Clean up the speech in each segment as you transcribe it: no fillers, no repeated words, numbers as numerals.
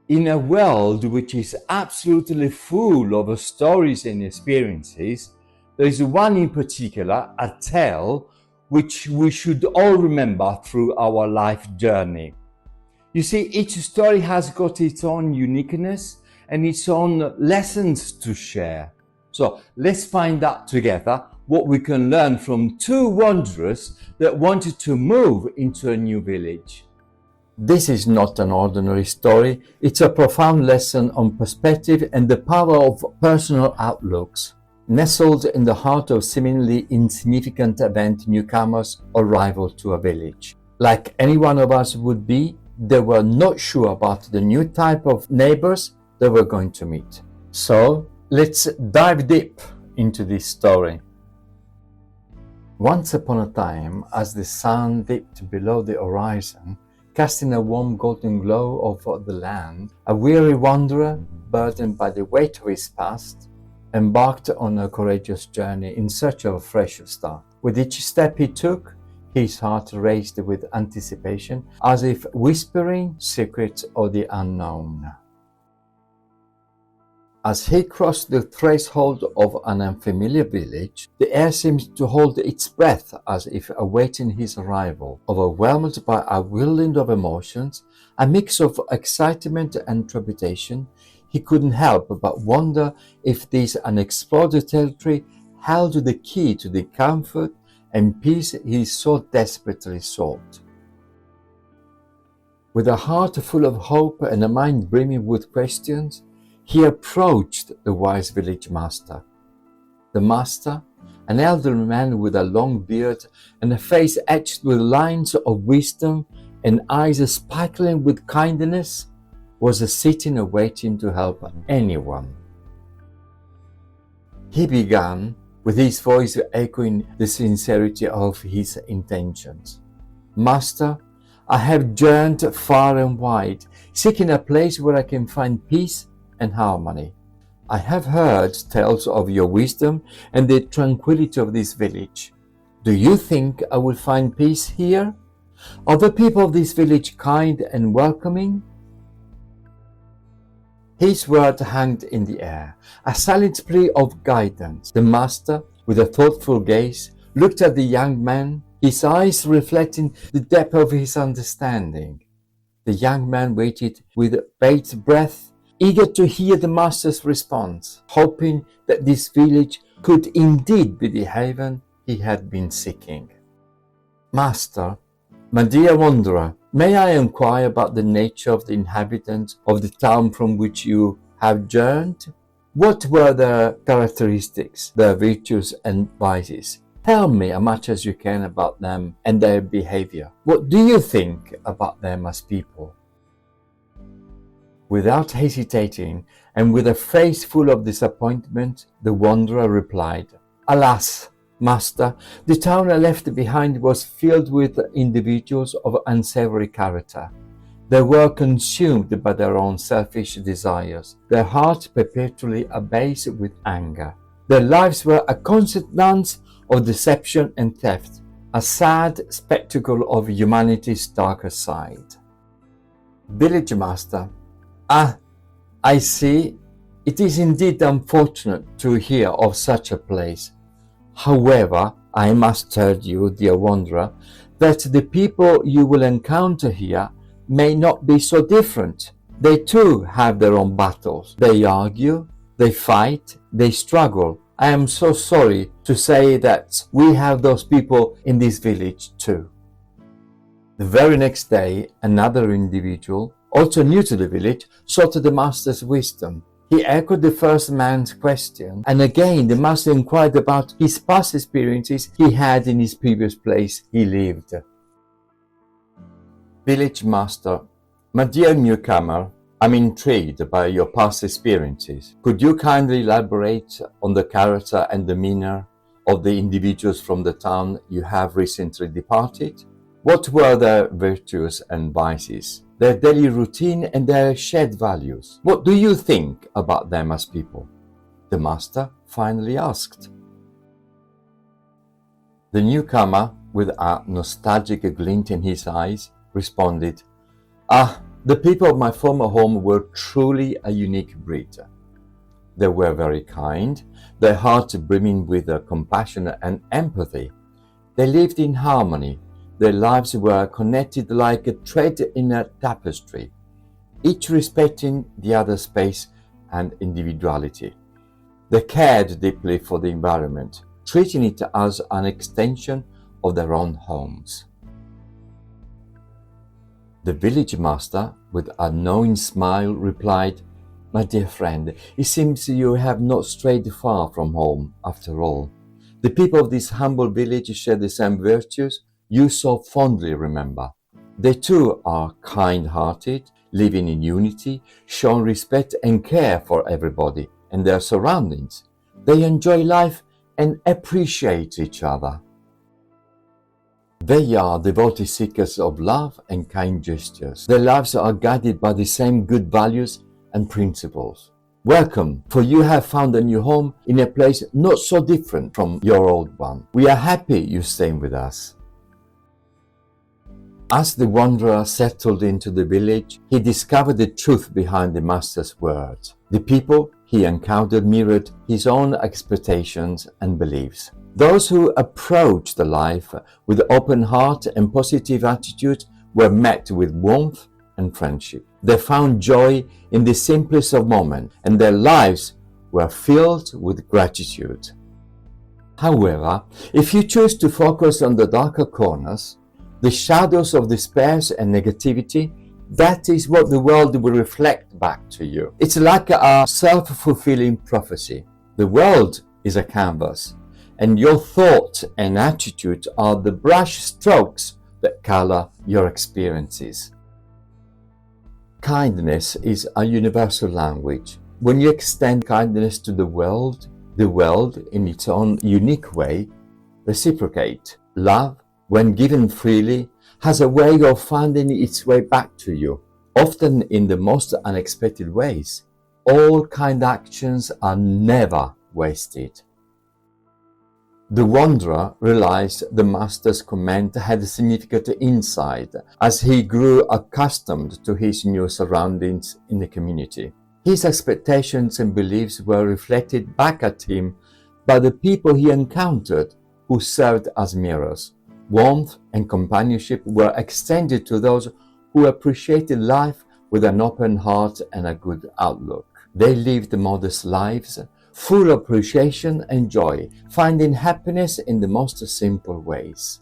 In a world which is absolutely full of stories and experiences, there is one in particular, a tale, which we should all remember through our life journey. You see, each story has got its own uniqueness and its own lessons to share. So let's find out together what we can learn from two wanderers that wanted to move into a new village. This is not an ordinary story, it's a profound lesson on perspective and the power of personal outlooks. Nestled in the heart of seemingly insignificant event, newcomers arrival to a village. Like any one of us would be, they were not sure about the new type of neighbors they were going to meet. So let's dive deep into this story. Once upon a time, as the sun dipped below the horizon, casting a warm golden glow over the land, a weary wanderer, burdened by the weight of his past, embarked on a courageous journey in search of a fresh start. With each step he took, his heart raced with anticipation, as if whispering secrets of the unknown. As he crossed the threshold of an unfamiliar village, the air seemed to hold its breath as if awaiting his arrival. Overwhelmed by a whirlwind of emotions, a mix of excitement and trepidation, he couldn't help but wonder if this unexplored territory held the key to the comfort and peace he so desperately sought. With a heart full of hope and a mind brimming with questions, he approached the wise village master. The master, an elderly man with a long beard and a face etched with lines of wisdom and eyes sparkling with kindness, was sitting awaiting to help anyone. He began, with his voice echoing the sincerity of his intentions. "Master, I have journeyed far and wide, seeking a place where I can find peace and harmony. I have heard tales of your wisdom and the tranquility of this village. Do you think I will find peace here? Are the people of this village kind and welcoming?" His word hung in the air, a silent plea of guidance. The master, with a thoughtful gaze, looked at the young man, his eyes reflecting the depth of his understanding. The young man waited with bated breath, eager to hear the master's response, hoping that this village could indeed be the haven he had been seeking. "Master, my dear wanderer, may I inquire about the nature of the inhabitants of the town from which you have journeyed? What were their characteristics, their virtues and vices? Tell me as much as you can about them and their behavior. What do you think about them as people?" Without hesitating, and with a face full of disappointment, the wanderer replied, "Alas, master, the town I left behind was filled with individuals of unsavory character. They were consumed by their own selfish desires, their hearts perpetually abased with anger. Their lives were a constant dance of deception and theft, a sad spectacle of humanity's darker side." Village master: I see. It is indeed unfortunate to hear of such a place. However, I must tell you, dear wanderer, that the people you will encounter here may not be so different. They too have their own battles. They argue, they fight, they struggle. I am so sorry to say that we have those people in this village too. The very next day, another individual, also new to the village, sought the master's wisdom. He echoed the first man's question, and again the master inquired about his past experiences he had in his previous place he lived. Village master: "My dear newcomer, I'm intrigued by your past experiences. Could you kindly elaborate on the character and demeanor of the individuals from the town you have recently departed? What were their virtues and vices, their daily routine and their shared values? What do you think about them as people?" the master finally asked. The newcomer, with a nostalgic glint in his eyes, responded, The people of my former home were truly a unique breed. They were very kind, their hearts brimming with compassion and empathy. They lived in harmony. Their lives were connected like a thread in a tapestry, each respecting the other's space and individuality. They cared deeply for the environment, treating it as an extension of their own homes. The village master, with a knowing smile, replied, "My dear friend, it seems you have not strayed far from home after all. The people of this humble village share the same virtues you so fondly remember. They too are kind-hearted, living in unity, showing respect and care for everybody and their surroundings. They enjoy life and appreciate each other. They are devoted seekers of love and kind gestures. Their lives are guided by the same good values and principles. Welcome, for you have found a new home in a place not so different from your old one. We are happy you staying with us." As the wanderer settled into the village, he discovered the truth behind the master's words. The people he encountered mirrored his own expectations and beliefs. Those who approached life with open heart and positive attitude were met with warmth and friendship. They found joy in the simplest of moments, and their lives were filled with gratitude. However, if you choose to focus on the darker corners, the shadows of despair and negativity, that is what the world will reflect back to you. It's like a self-fulfilling prophecy. The world is a canvas, and your thought and attitude are the brush strokes that color your experiences. Kindness is a universal language. When you extend kindness to the world, in its own unique way, reciprocate. Love, when given freely, has a way of finding its way back to you, often in the most unexpected ways. All kind actions are never wasted. The wanderer realized the master's comment had significant insight as he grew accustomed to his new surroundings in the community. His expectations and beliefs were reflected back at him by the people he encountered, who served as mirrors. Warmth and companionship were extended to those who appreciated life with an open heart and a good outlook. They lived modest lives, full of appreciation and joy, finding happiness in the most simple ways.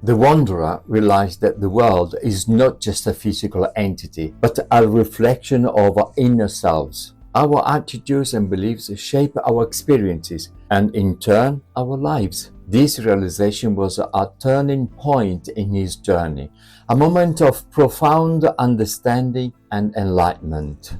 The wanderer realized that the world is not just a physical entity, but a reflection of our inner selves. Our attitudes and beliefs shape our experiences and, in turn, our lives. This realization was a turning point in his journey, a moment of profound understanding and enlightenment.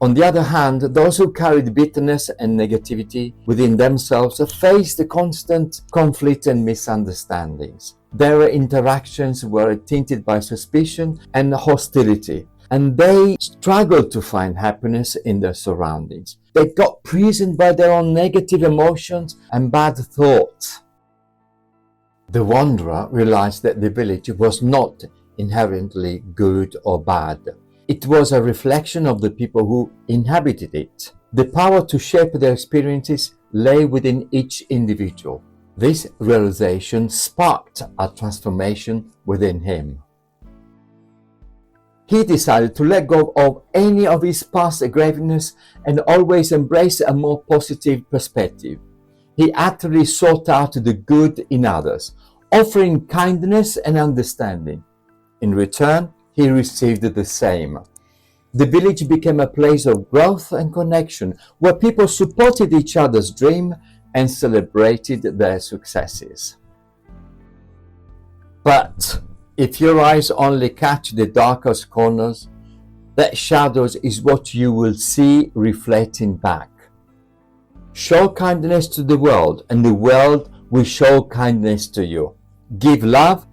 On the other hand, those who carried bitterness and negativity within themselves faced constant conflict and misunderstandings. Their interactions were tainted by suspicion and hostility, and they struggled to find happiness in their surroundings. They got prisoned by their own negative emotions and bad thoughts. The wanderer realized that the village was not inherently good or bad. It was a reflection of the people who inhabited it. The power to shape their experiences lay within each individual. This realization sparked a transformation within him. He decided to let go of any of his past graveness and always embrace a more positive perspective. He actively sought out the good in others, offering kindness and understanding. In return, he received the same. The village became a place of growth and connection, where people supported each other's dream and celebrated their successes. But if your eyes only catch the darkest corners, that shadows is what you will see reflecting back. Show kindness to the world, and the world will show kindness to you. Give love,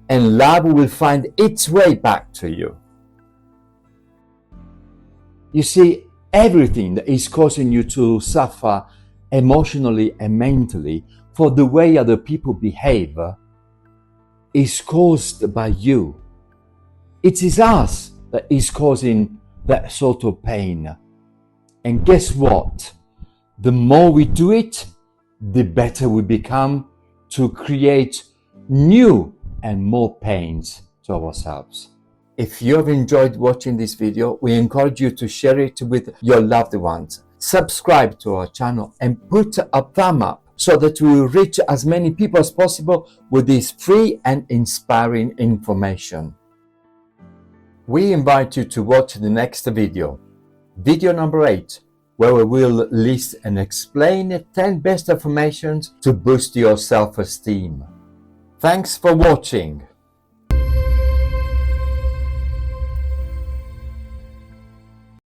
and love will find its way back to you. You see, everything that is causing you to suffer emotionally and mentally for the way other people behave is caused by you. It is us that is causing that sort of pain. And guess what? The more we do it, the better we become to create new and more pains to ourselves. If you have enjoyed watching this video, we encourage you to share it with your loved ones. Subscribe to our channel and put a thumb up so that we will reach as many people as possible with this free and inspiring information. We invite you to watch the next video, video number 8, where we will list and explain 10 best affirmations to boost your self-esteem. Thanks for watching.